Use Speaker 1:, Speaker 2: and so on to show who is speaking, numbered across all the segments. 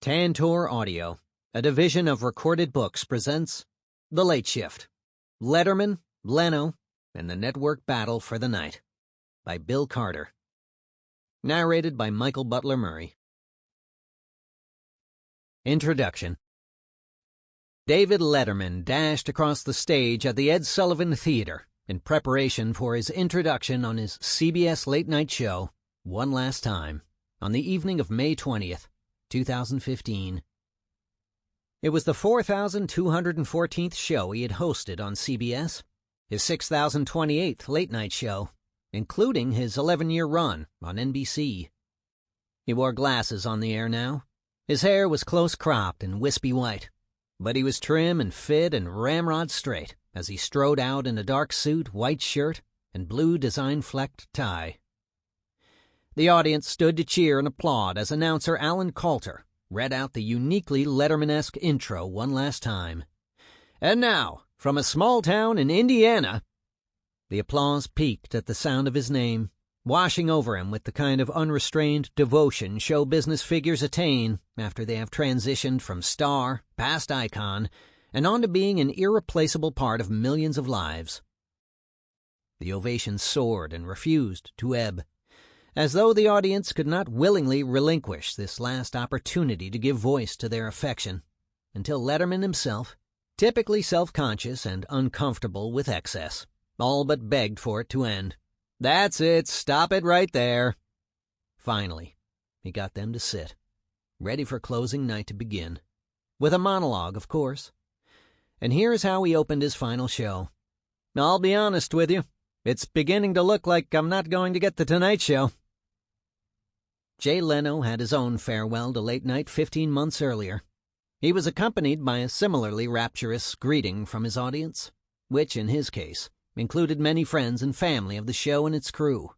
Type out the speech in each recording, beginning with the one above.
Speaker 1: Tantor Audio, a division of Recorded Books, presents The Late Shift, Letterman, Leno, and the Network Battle for the Night, by Bill Carter. Narrated by Michael Butler Murray. Introduction. David Letterman dashed across the stage at the Ed Sullivan Theater in preparation for his introduction on his CBS late-night show, One Last Time, on the evening of May 20th, 2015. It was the 4,214th show he had hosted on CBS, his 6,028th late-night show, including his 11-year run on NBC. He wore glasses on the air now. His hair was close-cropped and wispy white, but he was trim and fit and ramrod straight as he strode out in a dark suit, white shirt, and blue design-flecked tie. The audience stood to cheer and applaud as announcer Alan Coulter read out the uniquely Letterman-esque intro one last time. And now, from a small town in Indiana. The applause peaked at the sound of his name, washing over him with the kind of unrestrained devotion show business figures attain after they have transitioned from star past icon and on to being an irreplaceable part of millions of lives. The ovation soared and refused to ebb, as though the audience could not willingly relinquish this last opportunity to give voice to their affection, until Letterman himself, typically self-conscious and uncomfortable with excess, all but begged for it to end. "That's it, stop it right there." Finally, he got them to sit, ready for closing night to begin, with a monologue, of course. And here's how he opened his final show. "I'll be honest with you, it's beginning to look like I'm not going to get the Tonight Show." Jay Leno had his own farewell to late night 15 months earlier. He was accompanied by a similarly rapturous greeting from his audience, which, in his case, included many friends and family of the show and its crew.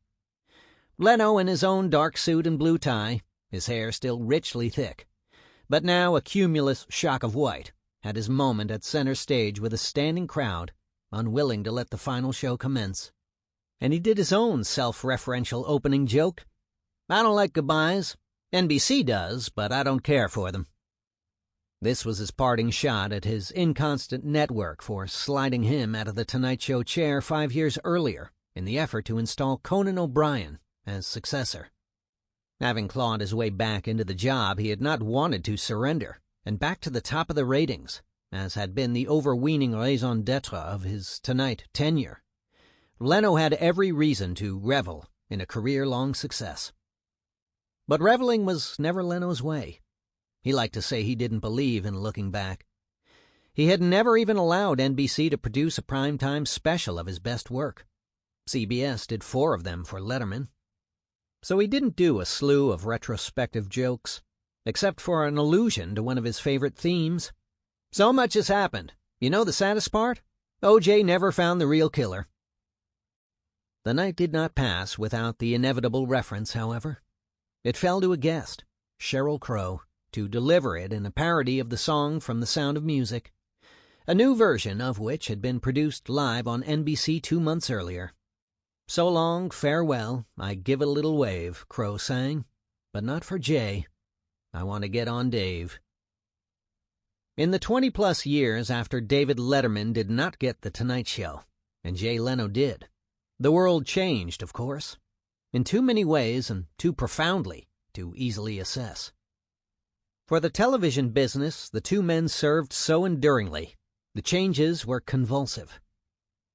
Speaker 1: Leno in his own dark suit and blue tie, his hair still richly thick, but now a cumulus shock of white, had his moment at center stage with a standing crowd, unwilling to let the final show commence. And he did his own self-referential opening joke. "I don't like goodbyes. NBC does, but I don't care for them." This was his parting shot at his inconstant network for sliding him out of the Tonight Show chair 5 years earlier in the effort to install Conan O'Brien as successor. Having clawed his way back into the job, he had not wanted to surrender, and back to the top of the ratings, as had been the overweening raison d'etre of his Tonight tenure. Leno had every reason to revel in a career-long success. But reveling was never Leno's way. He liked to say he didn't believe in looking back. He had never even allowed NBC to produce a primetime special of his best work. CBS did 4 of them for Letterman. So he didn't do a slew of retrospective jokes, except for an allusion to one of his favorite themes. "So much has happened. You know the saddest part? O.J. never found the real killer." The night did not pass without the inevitable reference, however. It fell to a guest, Sheryl Crow, to deliver it in a parody of the song from The Sound of Music, a new version of which had been produced live on NBC 2 months earlier. "So long, farewell, I give a little wave," Crow sang, "but not for Jay. I want to get on Dave." In the 20-plus years after David Letterman did not get The Tonight Show, and Jay Leno did, the world changed, of course, in too many ways and too profoundly to easily assess. For the television business the two men served so enduringly, the changes were convulsive.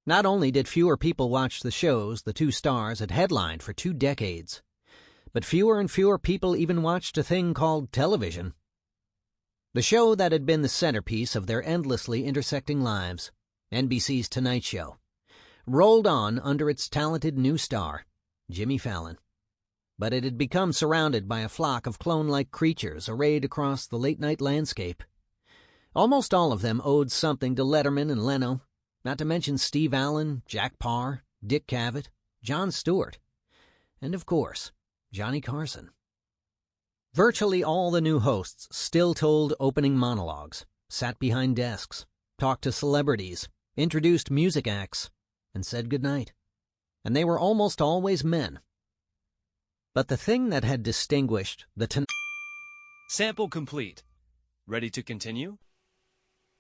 Speaker 1: Not only did fewer people watch the shows the two stars had headlined for 2 decades, but fewer and fewer people even watched a thing called television. The show that had been the centerpiece of their endlessly intersecting lives, NBC's Tonight Show, rolled on under its talented new star, Jimmy Fallon. But it had become surrounded by a flock of clone-like creatures arrayed across the late-night landscape. Almost all of them owed something to Letterman and Leno, not to mention Steve Allen, Jack Paar, Dick Cavett, Jon Stewart, and, of course, Johnny Carson. Virtually all the new hosts still told opening monologues, sat behind desks, talked to celebrities, introduced music acts, and said goodnight. And they were almost always men. But the thing that had distinguished the
Speaker 2: Sample complete. Ready to continue?